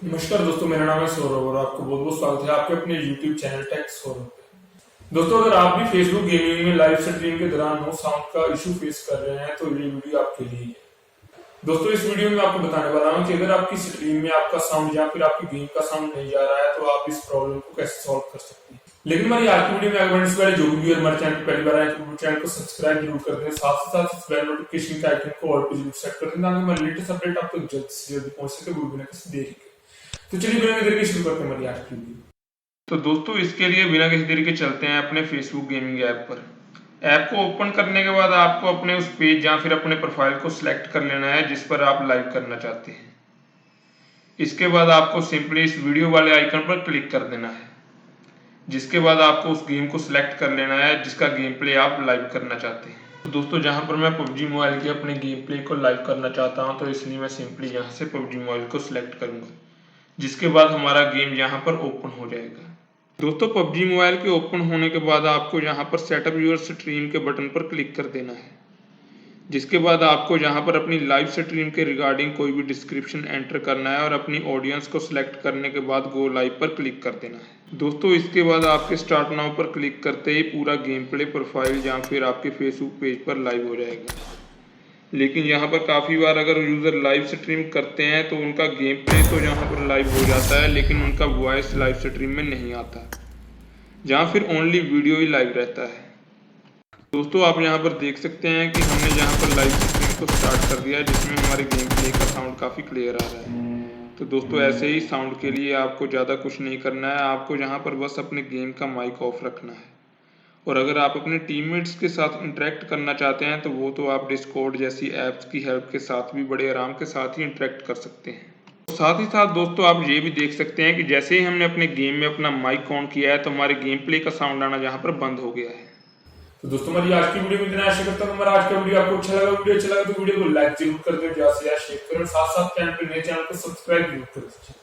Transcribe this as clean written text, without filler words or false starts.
नमस्कार दोस्तों, मेरा नाम है सौरभ और आपको बहुत बहुत स्वागत है आपके अपने YouTube चैनल टेक सौरभ पे। दोस्तों, अगर आप भी फेसबुक गेमिंग में लाइव स्ट्रीम के दौरान नो साउंड का इशू फेस कर रहे हैं तो ये वीडियो आपके लिए है। दोस्तों, इस वीडियो में आपको बताने वाला हूं कि अगर आपकी स्ट्रीम में आपका साउंड या फिर आपकी गेम का साउंड नहीं जा रहा है तो आप इस प्रॉब्लम को कैसे सॉल्व कर सकते हैं। लेकिन हमारी आज की वीडियो में आगे बढ़ने से पहले जो भी व्यूअर हमारे चैनल पहली बार आए तो चैनल को सब्सक्राइब जरूर कर दें, साथ ही साथ बेल नोटिफिकेशन के आइकन को ऑल पे जरूर सेट कर दें ताकि हमारी लेटेस्ट अपडेट आप तक जल्द से जल्द पहुंच सके बिना किसी देरी के। तो चलिए बिना देरी के शुरू करते हैं हमारी आज की वीडियो। तो दोस्तों, इसके लिए बिना किसी देरी के चलते हैं अपने फेसबुक गेमिंग ऐप पर। ऐप को ओपन करने के बाद आपको अपने उस पेज या फिर अपने प्रोफाइल को सिलेक्ट कर लेना है जिस पर आप लाइव करना चाहते हैं। इसके बाद आपको सिंपली इस वीडियो वाले आइकन पर क्लिक कर देना है, जिसके बाद आपको उस गेम को सिलेक्ट कर लेना है जिसका गेम प्ले आप लाइव करना चाहते हैं। तो दोस्तों, जहां पर मैं पबजी मोबाइल के अपने गेम प्ले को लाइव करना चाहता हूं तो इसलिए मैं सिंपली यहां से पबजी मोबाइल को सिलेक्ट करूंगा, जिसके बाद हमारा गेम यहाँ पर ओपन हो जाएगा। दोस्तों, पबजी मोबाइल के ओपन होने के बाद आपको यहाँ पर सेटअप यूर स्ट्रीम के बटन पर क्लिक कर देना है, जिसके बाद आपको यहाँ पर अपनी लाइव स्ट्रीम के रिगार्डिंग कोई भी डिस्क्रिप्शन एंटर करना है और अपनी ऑडियंस को सिलेक्ट करने के बाद गो लाइव पर क्लिक कर देना है। दोस्तों, इसके बाद आपके स्टार्ट नाउ पर क्लिक करते ही पूरा गेम प्ले प्रोफाइल या फिर आपके फेसबुक पेज पर लाइव हो जाएगा। लेकिन यहाँ पर काफ़ी बार अगर यूज़र लाइव स्ट्रीम करते हैं तो उनका गेम प्ले तो यहाँ पर लाइव हो जाता है लेकिन उनका वॉइस लाइव स्ट्रीम में नहीं आता, जहाँ फिर ओनली वीडियो ही लाइव रहता है। दोस्तों, आप यहाँ पर देख सकते हैं कि हमने यहाँ पर लाइव स्ट्रीम को स्टार्ट कर दिया है जिसमें हमारे गेम प्ले का साउंड काफ़ी क्लियर आ रहा है। तो दोस्तों, ऐसे ही साउंड के लिए आपको ज़्यादा कुछ नहीं करना है, आपको यहाँ पर बस अपने गेम का माइक ऑफ रखना है। और अगर आप अपने टीममेट्स के साथ इंटरेक्ट करना चाहते हैं तो वो तो आप डिस्कॉर्ड जैसी ऐप्स की हेल्प के साथ भी बड़े आराम के साथ ही इंटरेक्ट कर सकते हैं। साथ ही साथ दोस्तों, आप ये भी देख सकते हैं कि जैसे ही हमने अपने गेम में अपना माइक ऑन किया है तो हमारे गेम प्ले का साउंड आना यहाँ पर बंद हो गया है। तो दोस्तों, हमारी आज की वीडियो में इतना। आशा करता हूँ हमारा आज का वीडियो आपको अच्छा लगा। वीडियो अच्छा लगा तो वीडियो को लाइक जरूर कर दें, ज्यादा से ज्यादा शेयर करें, साथ साथ चैनल पर नए चैनल को सब्सक्राइब जरूर करें।